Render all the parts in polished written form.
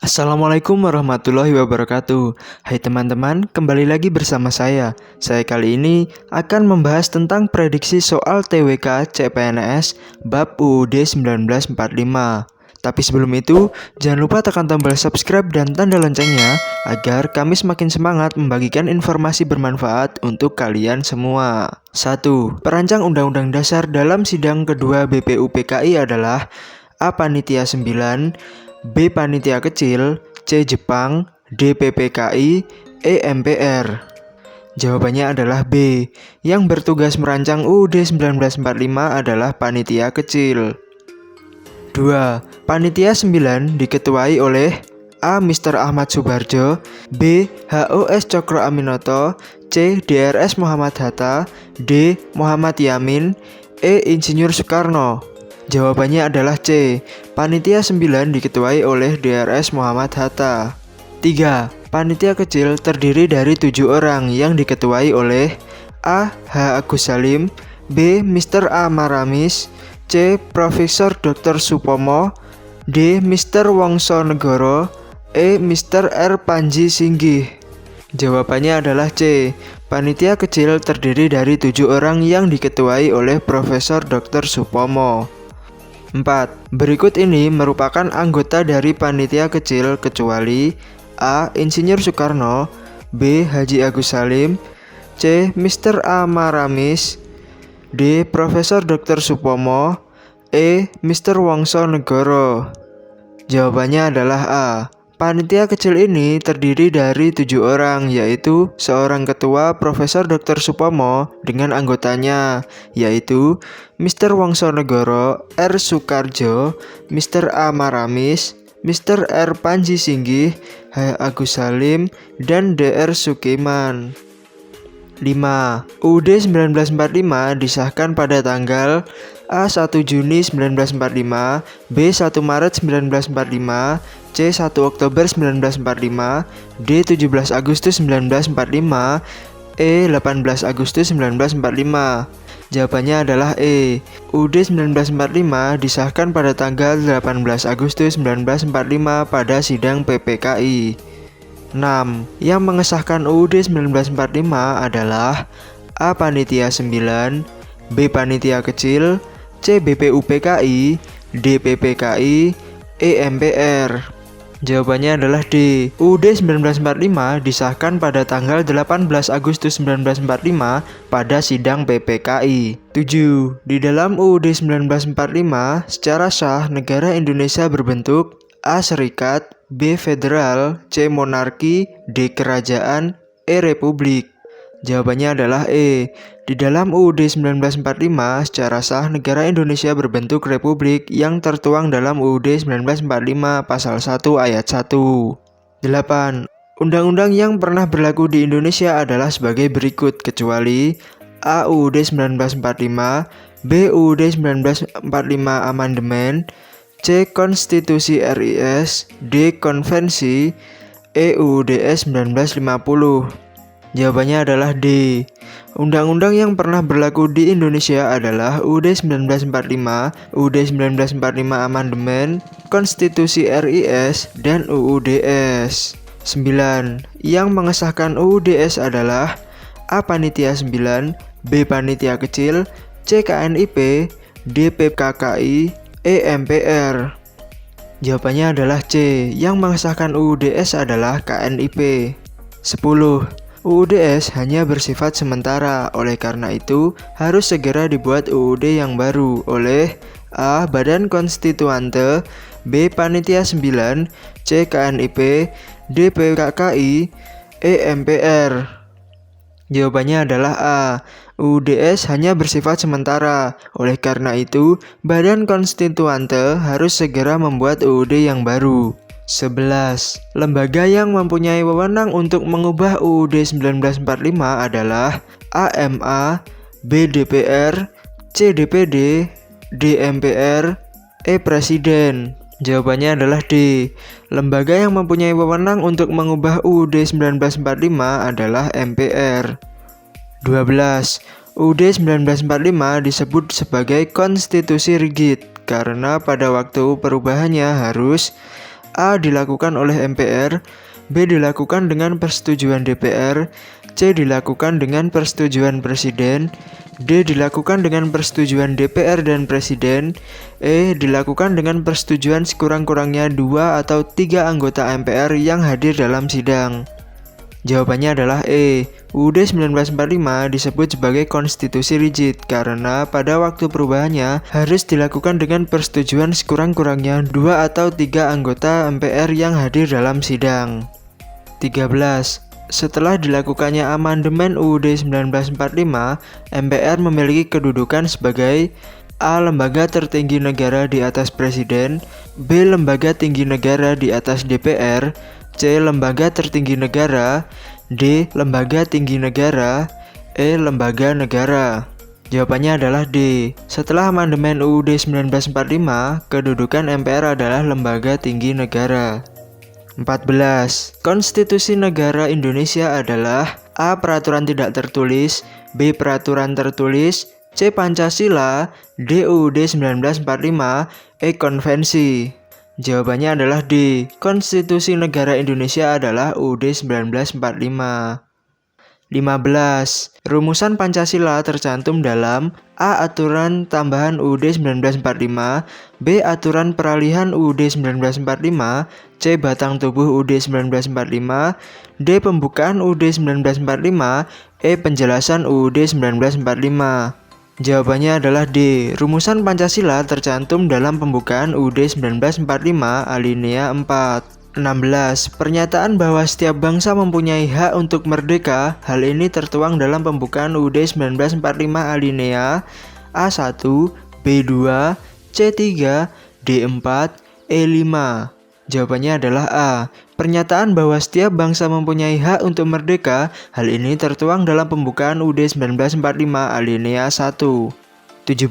Assalamualaikum warahmatullahi wabarakatuh. Hai teman-teman, kembali lagi bersama saya. Saya kali ini akan membahas tentang prediksi soal TWK CPNS bab UUD 1945. Tapi sebelum itu, jangan lupa tekan tombol subscribe dan tanda loncengnya agar kami semakin semangat membagikan informasi bermanfaat untuk kalian semua. 1. Perancang Undang-Undang Dasar dalam sidang kedua BPUPKI adalah A. Panitia 9, B. Panitia Kecil, C. Jepang, D. PPKI, E. MPR. Jawabannya adalah B. Yang bertugas merancang UUD 1945 adalah Panitia Kecil. 2. Panitia 9 diketuai oleh A. Mr. Ahmad Subarjo, B. HOS Cokro Aminoto, C. DRS Muhammad Hatta, D. Muhammad Yamin, E. Insinyur Soekarno. Jawabannya adalah C. Panitia 9 diketuai oleh DRS Muhammad Hatta. 3. Panitia kecil terdiri dari 7 orang yang diketuai oleh A. H. Agus Salim, B. Mr. A. Maramis, C. Profesor Dr. Supomo, D. Mr. Wongso Negoro, E. Mr. R. Panji Singgih. Jawabannya adalah C. Panitia kecil terdiri dari 7 orang yang diketuai oleh Profesor Dr. Supomo. 4. Berikut ini merupakan anggota dari panitia kecil kecuali A. Insinyur Soekarno, B. Haji Agus Salim, C. Mr. A. Maramis, D. Profesor Dr. Supomo, E. Mr. Wongso Negoro. Jawabannya adalah A. Panitia kecil ini terdiri dari 7 orang, yaitu seorang ketua Profesor Dr. Supomo dengan anggotanya, yaitu Mr. Wongso Negoro, R. Soekarjo, Mr. A. Maramis, Mr. R. Panji Singgih, H. Agus Salim, dan Dr. Sukiman. 5. UUD 1945 disahkan pada tanggal A. 1 Juni 1945, B. 1 Maret 1945, C. 1 Oktober 1945, D. 17 Agustus 1945, E. 18 Agustus 1945. Jawabannya adalah E. UUD 1945 disahkan pada tanggal 18 Agustus 1945 pada sidang PPKI. 6. Yang mengesahkan UUD 1945 adalah A. Panitia 9, B. Panitia Kecil, C. BPUPKI, D. PPKI, E. MPR. Jawabannya adalah D. UUD 1945 disahkan pada tanggal 18 Agustus 1945 pada sidang PPKI. 7. Di dalam UUD 1945 secara sah negara Indonesia berbentuk A. Serikat, B. Federal, C. Monarki, D. Kerajaan, E. Republik. Jawabannya adalah E. Di dalam UUD 1945 secara sah negara Indonesia berbentuk republik yang tertuang dalam UUD 1945 pasal 1 ayat 1. 8. Undang-undang yang pernah berlaku di Indonesia adalah sebagai berikut kecuali A. UUD 1945, B. UUD 1945 Amandemen, C. Konstitusi RIS, D. Konvensi, E. UUDS 1950. Jawabannya adalah D. Undang-undang yang pernah berlaku di Indonesia adalah UUD 1945, UUD 1945 Amandemen, Konstitusi RIS, dan UUDS. 9. Yang mengesahkan UUDS adalah A. Panitia 9, B. Panitia Kecil, C. KNIP, D. PKKI, E. MPR. Jawabannya adalah C. Yang mengesahkan UUDS adalah KNIP. 10. UUDS hanya bersifat sementara, oleh karena itu harus segera dibuat UUD yang baru oleh A. Badan Konstituante, B. Panitia 9, C. KNIP, D. PKKI, E. MPR. Jawabannya adalah A. UUDS hanya bersifat sementara, oleh karena itu Badan Konstituante harus segera membuat UUD yang baru. 11. Lembaga yang mempunyai wewenang untuk mengubah UUD 1945 adalah A. MA, B. DPR, C. DPD, D. MPR, E. Presiden. Jawabannya adalah D. Lembaga yang mempunyai wewenang untuk mengubah UUD 1945 adalah MPR. 12. UUD 1945 disebut sebagai konstitusi rigid karena pada waktu perubahannya harus A. Dilakukan oleh MPR, B. Dilakukan dengan persetujuan DPR, C. Dilakukan dengan persetujuan Presiden, D. Dilakukan dengan persetujuan DPR dan Presiden, E. Dilakukan dengan persetujuan sekurang-kurangnya 2 atau 3 anggota MPR yang hadir dalam sidang. Jawabannya adalah E. UUD 1945 disebut sebagai konstitusi rigid karena pada waktu perubahannya harus dilakukan dengan persetujuan sekurang-kurangnya 2 atau 3 anggota MPR yang hadir dalam sidang. 13. Setelah dilakukannya amandemen UUD 1945, MPR memiliki kedudukan sebagai A. Lembaga tertinggi negara di atas Presiden, B. Lembaga tinggi negara di atas DPR, C. Lembaga tertinggi negara, D. Lembaga tinggi negara, E. Lembaga negara. Jawabannya adalah D. Setelah amandemen UUD 1945, kedudukan MPR adalah lembaga tinggi negara. 14. Konstitusi negara Indonesia adalah A. Peraturan tidak tertulis, B. Peraturan tertulis, C. Pancasila, D. UUD 1945, E. Konvensi. Jawabannya adalah D. Konstitusi negara Indonesia adalah UUD 1945. 15. Rumusan Pancasila tercantum dalam A. Aturan tambahan UUD 1945, B. Aturan peralihan UUD 1945, C. Batang tubuh UUD 1945, D. Pembukaan UUD 1945, E. Penjelasan UUD 1945. Jawabannya adalah D. Rumusan Pancasila tercantum dalam pembukaan UUD 1945 alinea 4. 16. Pernyataan bahwa setiap bangsa mempunyai hak untuk merdeka. Hal ini tertuang dalam pembukaan UUD 1945 alinea A1, B2, C3, D4, E5. Jawabannya adalah A. Pernyataan bahwa setiap bangsa mempunyai hak untuk merdeka. Hal ini tertuang dalam pembukaan UUD 1945 alinea 1. 17.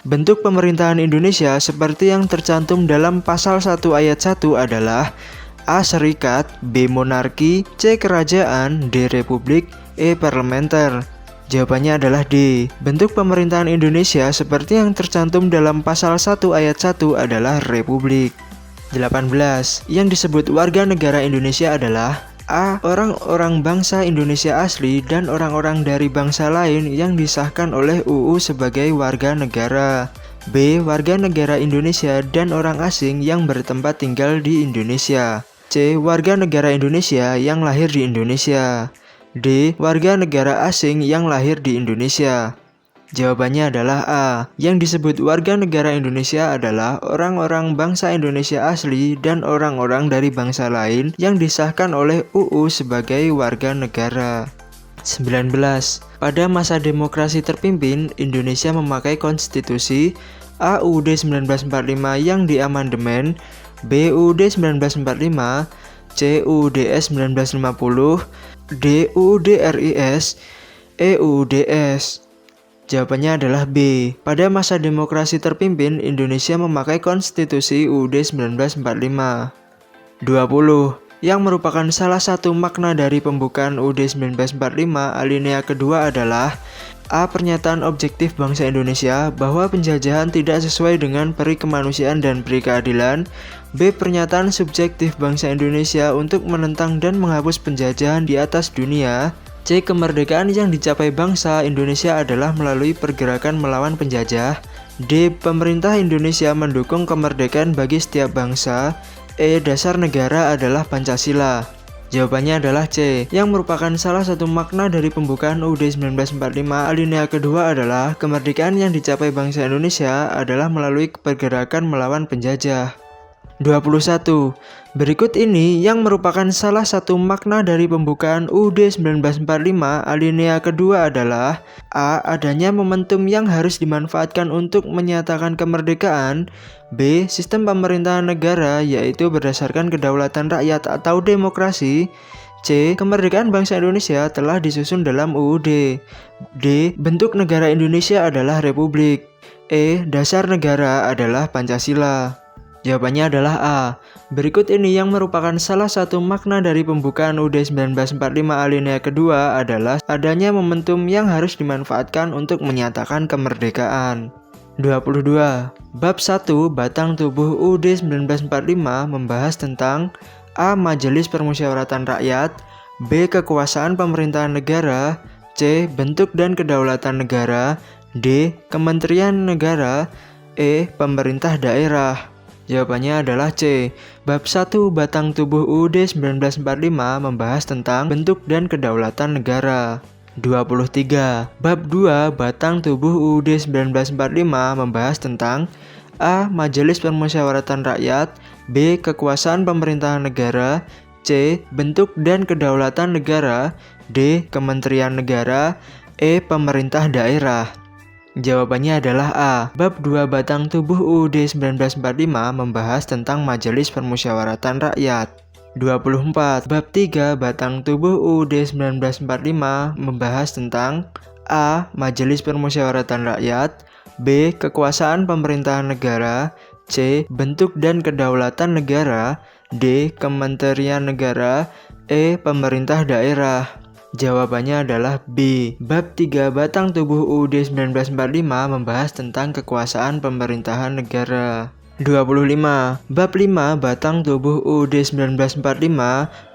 Bentuk pemerintahan Indonesia seperti yang tercantum dalam pasal 1 ayat 1 adalah A. Serikat, B. Monarki, C. Kerajaan, D. Republik, E. Parlementer. Jawabannya adalah D. Bentuk pemerintahan Indonesia seperti yang tercantum dalam pasal 1 ayat 1 adalah Republik. 18. Yang disebut warga negara Indonesia adalah A. Orang-orang bangsa Indonesia asli dan orang-orang dari bangsa lain yang disahkan oleh UU sebagai warga negara. B. Warga negara Indonesia dan orang asing yang bertempat tinggal di Indonesia. C. Warga negara Indonesia yang lahir di Indonesia. D. Warga negara asing yang lahir di Indonesia. Jawabannya adalah A. Yang disebut warga negara Indonesia adalah orang-orang bangsa Indonesia asli dan orang-orang dari bangsa lain yang disahkan oleh UU sebagai warga negara. 19. Pada masa demokrasi terpimpin, Indonesia memakai konstitusi A. UUD 1945 yang diamandemen, B. UUD 1945, C. UUDS 1950, D. UUD RIS, E. UUDS. Jawabannya adalah B. Pada masa demokrasi terpimpin, Indonesia memakai konstitusi UUD 1945. 20. Yang merupakan salah satu makna dari pembukaan UUD 1945 alinea kedua adalah A. Pernyataan objektif bangsa Indonesia bahwa penjajahan tidak sesuai dengan peri kemanusiaan dan peri keadilan. B. Pernyataan subjektif bangsa Indonesia untuk menentang dan menghapus penjajahan di atas dunia. C. Kemerdekaan yang dicapai bangsa Indonesia adalah melalui pergerakan melawan penjajah. D. Pemerintah Indonesia mendukung kemerdekaan bagi setiap bangsa. E. Dasar negara adalah Pancasila. Jawabannya adalah C. Yang merupakan salah satu makna dari pembukaan UUD 1945 alinea kedua adalah kemerdekaan yang dicapai bangsa Indonesia adalah melalui pergerakan melawan penjajah. 21. Berikut ini yang merupakan salah satu makna dari pembukaan UUD 1945 alinea kedua adalah A. Adanya momentum yang harus dimanfaatkan untuk menyatakan kemerdekaan. B. Sistem pemerintahan negara yaitu berdasarkan kedaulatan rakyat atau demokrasi. C. Kemerdekaan bangsa Indonesia telah disusun dalam UUD. D. Bentuk negara Indonesia adalah Republik. E. Dasar negara adalah Pancasila. Jawabannya adalah A. Berikut ini yang merupakan salah satu makna dari pembukaan UUD 1945 alinea kedua adalah adanya momentum yang harus dimanfaatkan untuk menyatakan kemerdekaan. 22. Bab 1 Batang Tubuh UUD 1945 membahas tentang A. Majelis Permusyawaratan Rakyat, B. Kekuasaan pemerintahan negara, C. Bentuk dan kedaulatan negara, D. Kementerian negara, E. Pemerintah daerah. Jawabannya adalah C. Bab 1 Batang Tubuh UUD 1945 membahas tentang bentuk dan kedaulatan negara. 23. Bab 2 Batang Tubuh UUD 1945 membahas tentang A. Majelis Permusyawaratan Rakyat, B. Kekuasaan pemerintahan negara, C. Bentuk dan kedaulatan negara, D. Kementerian negara, E. Pemerintah daerah. Jawabannya adalah A. Bab 2 Batang Tubuh UUD 1945 membahas tentang Majelis Permusyawaratan Rakyat. 24. Bab 3 Batang Tubuh UUD 1945 membahas tentang A. Majelis Permusyawaratan Rakyat, B. Kekuasaan pemerintahan negara, C. Bentuk dan kedaulatan negara, D. Kementerian negara, E. Pemerintah daerah. Jawabannya adalah B. Bab 3 Batang Tubuh UUD 1945 membahas tentang kekuasaan pemerintahan negara. 25. Bab 5 Batang Tubuh UUD 1945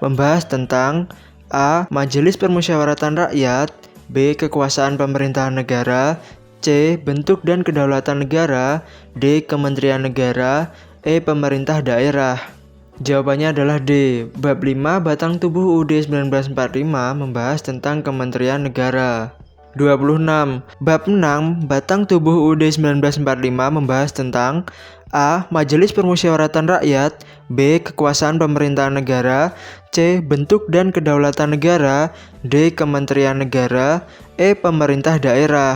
membahas tentang A. Majelis Permusyawaratan Rakyat, B. Kekuasaan pemerintahan negara, C. Bentuk dan kedaulatan negara, D. Kementerian negara, E. Pemerintah daerah. Jawabannya adalah D. Bab 5 Batang Tubuh UUD 1945 membahas tentang Kementerian Negara. 26. Bab 6 Batang Tubuh UUD 1945 membahas tentang A. Majelis Permusyawaratan Rakyat, B. Kekuasaan pemerintahan negara, C. Bentuk dan kedaulatan negara, D. Kementerian negara, E. Pemerintah daerah.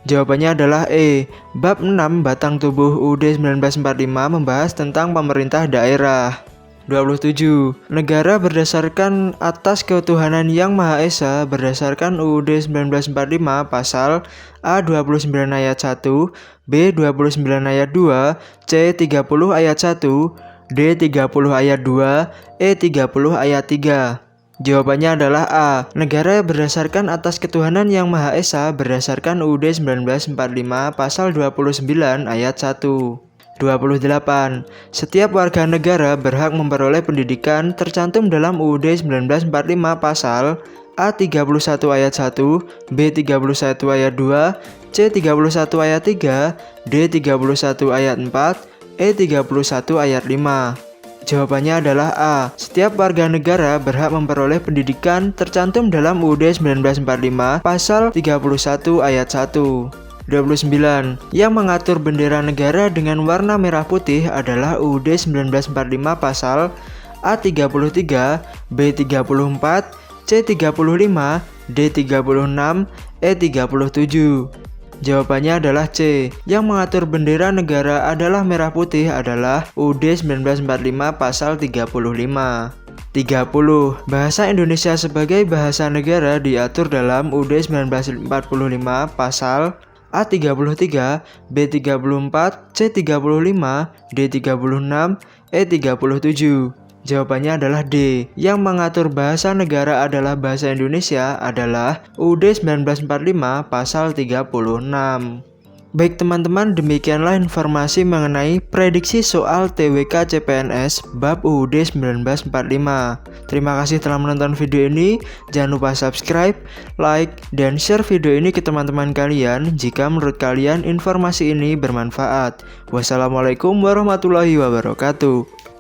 Jawabannya adalah E. Bab 6 Batang Tubuh UUD 1945 membahas tentang pemerintah daerah. 27. Negara berdasarkan atas ketuhanan Yang Maha Esa berdasarkan UUD 1945 pasal A 29 ayat 1, B 29 ayat 2, C 30 ayat 1, D 30 ayat 2, E 30 ayat 3. Jawabannya adalah A. Negara berdasarkan atas ketuhanan Yang Maha Esa berdasarkan UUD 1945 pasal 29 ayat 1. 28. Setiap warga negara berhak memperoleh pendidikan tercantum dalam UUD 1945 pasal A 31 ayat 1, B 31 ayat 2, C 31 ayat 3, D 31 ayat 4, E 31 ayat 5. Jawabannya adalah A. Setiap warga negara berhak memperoleh pendidikan tercantum dalam UUD 1945 pasal 31 ayat 1. 29. Yang mengatur bendera negara dengan warna merah putih adalah UUD 1945 pasal A 33, B 34, C 35, D 36, E 37. Jawabannya adalah C. Yang mengatur bendera negara adalah merah putih adalah UUD 1945 pasal 35. 30. Bahasa Indonesia sebagai bahasa negara diatur dalam UUD 1945 pasal A 33, B 34, C 35, D 36, E 37. Jawabannya adalah D. Yang mengatur bahasa negara adalah bahasa Indonesia adalah UUD 1945 pasal 36. Baik teman-teman, demikianlah informasi mengenai prediksi soal TWK CPNS bab UUD 1945. Terima kasih telah menonton video ini. Jangan lupa subscribe, like, dan share video ini ke teman-teman kalian jika menurut kalian informasi ini bermanfaat. Wassalamualaikum warahmatullahi wabarakatuh.